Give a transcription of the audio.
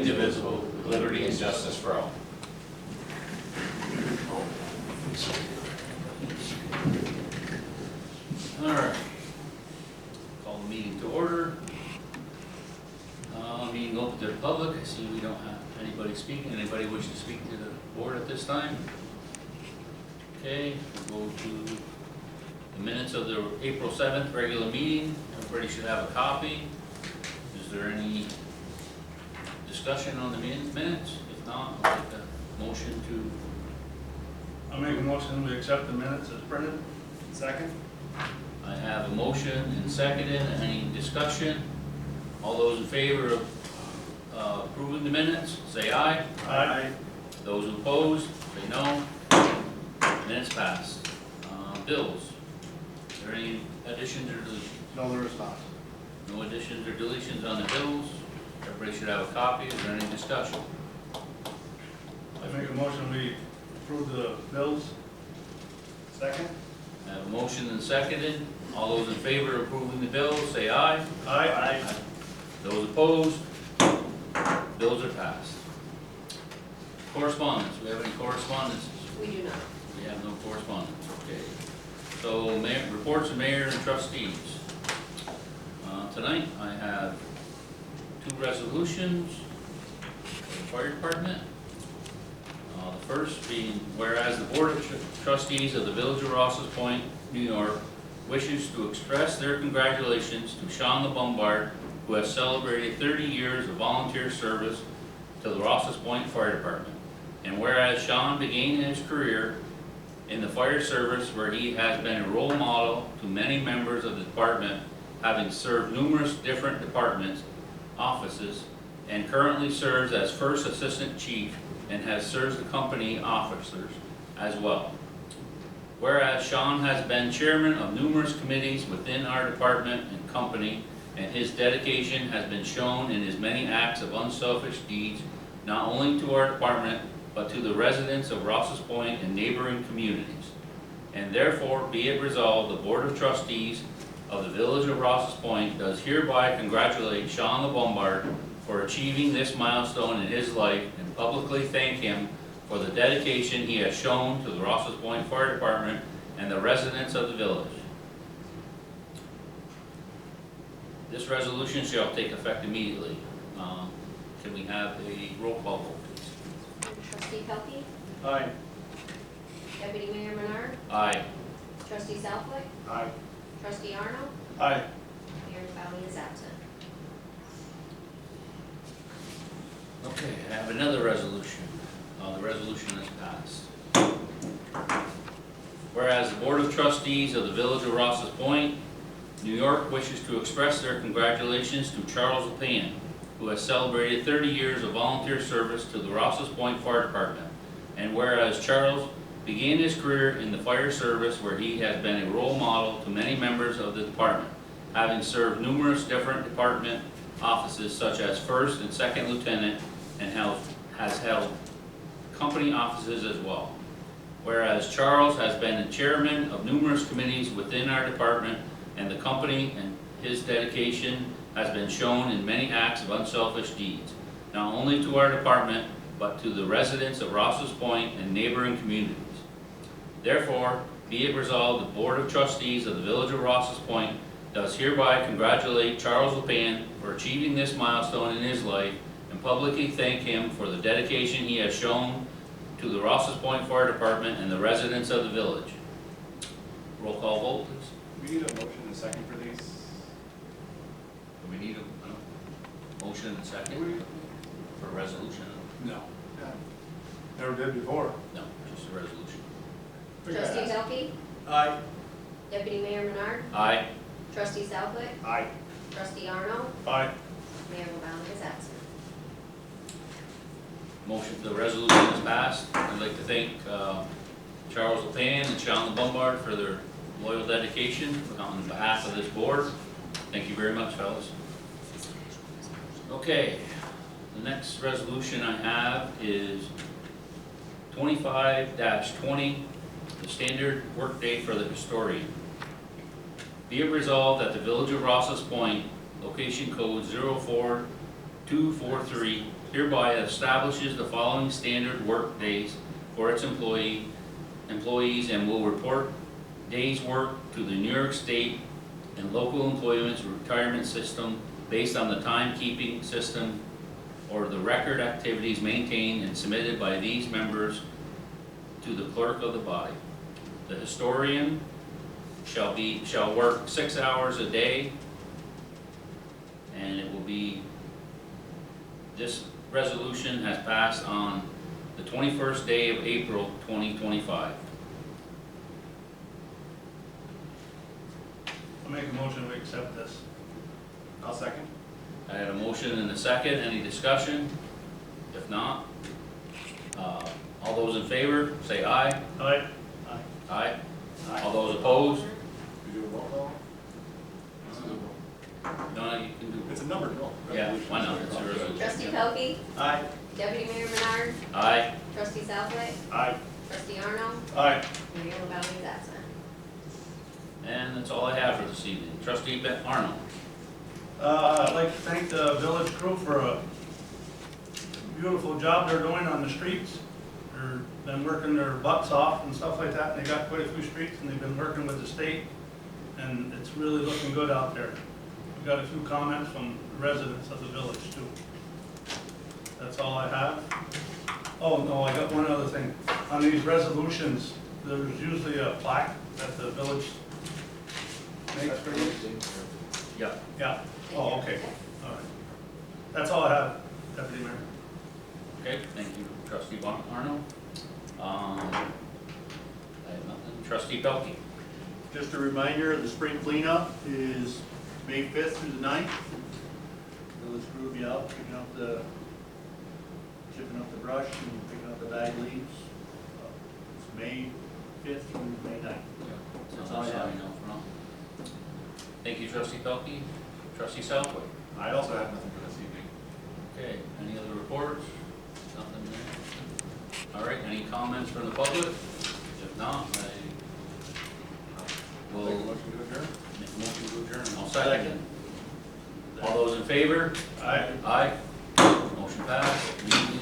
indivisible, with liberty and justice for all. All right. Call the meeting to order. Meeting open to the public. I see we don't have anybody speaking. Anybody wish to speak to the board at this time? Okay, we'll go to the minutes of the April 7th regular meeting. Everybody should have a copy. Is there any discussion on the minutes? If not, I'll take a motion to. I'll make a motion we accept the minutes as printed. Second. I have a motion and seconded. Any discussion? All those in favor of approving the minutes, say aye. Aye. Those opposed, say no. Minutes passed. Bills. Is there any additions or deletions? No, there is not. No additions or deletions on the bills. Everybody should have a copy. Is there any discussion? I make a motion we approve the bills. Second. I have a motion and seconded. All those in favor of approving the bills, say aye. Aye. Those opposed, bills are passed. Correspondence. Do we have any correspondence? We do not. We have no correspondence. Okay. So reports of mayor and trustees. Tonight I have two resolutions for the fire department. The first being, whereas the Board of Trustees of the Village of Rouses Point, New York, wishes to express their congratulations to Sean the Bombard, who has celebrated 30 years of volunteer service to the Rouses Point Fire Department. And whereas Sean began his career in the fire service, where he has been a role model to many members of the department, having served numerous different departments, offices, and currently serves as First Assistant Chief and has served the company officers as well. Whereas Sean has been chairman of numerous committees within our department and company, and his dedication has been shown in his many acts of unselfish deeds, not only to our department, but to the residents of Rouses Point and neighboring communities. And therefore, be it resolved, the Board of Trustees of the Village of Rouses Point does hereby congratulate Sean the Bombard for achieving this milestone in his life and publicly thank him for the dedication he has shown to the Rouses Point Fire Department and the residents of the village. This resolution shall take effect immediately. Can we have a roll call vote, please? Trustee Pelkey? Aye. Deputy Mayor Menard? Aye. Trustee Southwick? Aye. Trustee Arnold? Aye. Mayor Bowling is absent. Okay, I have another resolution. The resolution is passed. Whereas the Board of Trustees of the Village of Rouses Point, New York, wishes to express their congratulations to Charles Opan, who has celebrated 30 years of volunteer service to the Rouses Point Fire Department. And whereas Charles began his career in the fire service, where he has been a role model to many members of the department, having served numerous different department offices such as first and second lieutenant, and has held company offices as well. Whereas Charles has been the chairman of numerous committees within our department and the company, and his dedication has been shown in many acts of unselfish deeds, not only to our department, but to the residents of Rouses Point and neighboring communities. Therefore, be it resolved, the Board of Trustees of the Village of Rouses Point does hereby congratulate Charles Opan for achieving this milestone in his life and publicly thank him for the dedication he has shown to the Rouses Point Fire Department and the residents of the village. Roll call vote, please. We need a motion and a second for these. Do we need a motion and a second for a resolution? No. Never did before. No, just a resolution. Trustee Pelkey? Aye. Deputy Mayor Menard? Aye. Trustee Southwick? Aye. Trustee Arnold? Aye. Mayor Bowling is absent. Motion for the resolution is passed. I'd like to thank Charles Opan and Sean the Bombard for their loyal dedication on behalf of this board. Thank you very much, fellas. Okay, the next resolution I have is 25-20, the standard workday for the historian. Be it resolved that the Village of Rouses Point, location code 04 243 hereby establishes the following standard work days for its employees and will report days worked to the New York State and local employment's retirement system based on the timekeeping system or the record activities maintained and submitted by these members to the clerk of the body. The historian shall work 6 hours a day, and it will be, this resolution has passed on the 21st day of April 2025. I'll make a motion, we accept this. I'll second. I had a motion and a second. Any discussion? If not, all those in favor, say aye. Aye. Aye. All those opposed? We do a roll call? This is a roll. No, you can do. It's a numbered roll. Yeah, why not? It's a resolution. Trustee Pelkey, Aye. Deputy Mayor Menard, Aye. Trustee Southwick, Aye. Trustee Arno, Aye. Mayor LaBeouf is absent. And that's all I have for this evening. Trustee Arnold. I'd like to thank the village crew for a beautiful job they're doing on the streets. They've been working their butts off and stuff like that, and they got quite a few streets, and they've been working with the state, and it's really looking good out there. We got a few comments from residents of the village too. That's all I have. Oh, no, I got one other thing. On these resolutions, there's usually a plaque that the village makes for you. Yeah. Yeah, oh, okay, all right. That's all I have, Deputy Mayor. Okay, thank you, Trustee Arnold. I have nothing. Trustee Pelkey. Just a reminder, the spring cleanup is May 5th through the 9th. Village crew will be out chipping up the brush and picking up the dyed leaves. It's May 5th through May 9th. That's all I have. Thank you, Trustee Pelkey. Trustee Southwick. I also have nothing for this evening. Okay, any other reports? Nothing there? All right, any comments from the public? If not, I will Make a motion to adjourn? make a motion to adjourn. I'll second it. All those in favor? Aye. Aye. Motion passed. Meeting